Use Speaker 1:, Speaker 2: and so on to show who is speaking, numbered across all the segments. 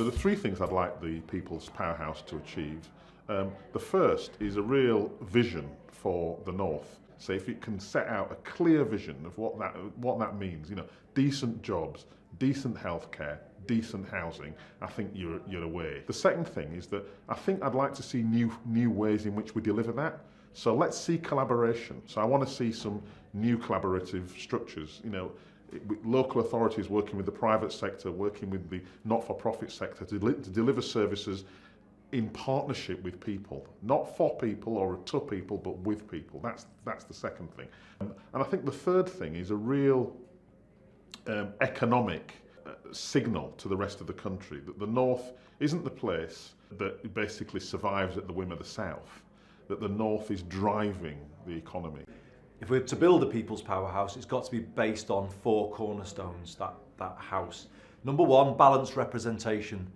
Speaker 1: There are three things I'd like the People's Powerhouse to achieve. The first is a real vision for the North. So if it can set out a clear vision of what that means, decent jobs, decent healthcare, decent housing, I think you're away. The second thing is that I think I'd like to see new ways in which we deliver that. So let's see collaboration. So I want to see some new collaborative structures. Local authorities working with the private sector, working with the not-for-profit sector to deliver services in partnership with people, not for people or to people, but with people. That's the second thing. And I think the third thing is a real economic signal to the rest of the country that the North isn't the place that basically survives at the whim of the South, that the North is driving the economy.
Speaker 2: If we're to build a people's powerhouse, it's got to be based on four cornerstones, that house. Number one, balanced representation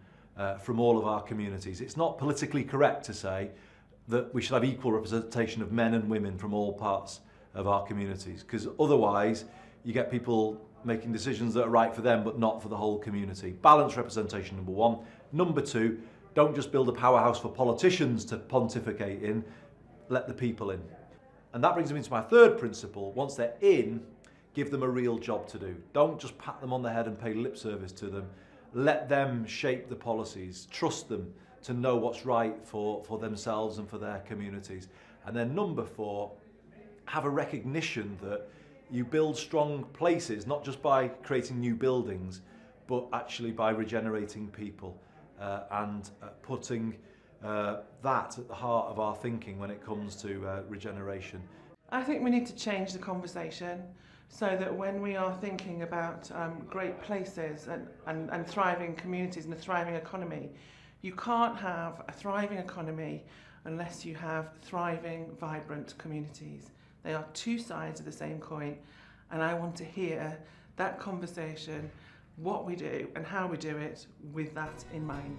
Speaker 2: from all of our communities. It's not politically correct to say that we should have equal representation of men and women from all parts of our communities, because otherwise you get people making decisions that are right for them but not for the whole community. Balanced representation, number one. Number two, don't just build a powerhouse for politicians to pontificate in, let the people in. And that brings me to my third principle. Once they're in, give them a real job to do. Don't just pat them on the head and pay lip service to them. Let them shape the policies. Trust them to know what's right for themselves and for their communities. And then number four, have a recognition that you build strong places, not just by creating new buildings, but actually by regenerating people and putting that at the heart of our thinking when it comes to regeneration.
Speaker 3: I think we need to change the conversation so that when we are thinking about great places and thriving communities and a thriving economy, you can't have a thriving economy unless you have thriving, vibrant communities. They are two sides of the same coin, and I want to hear that conversation, what we do and how we do it, with that in mind.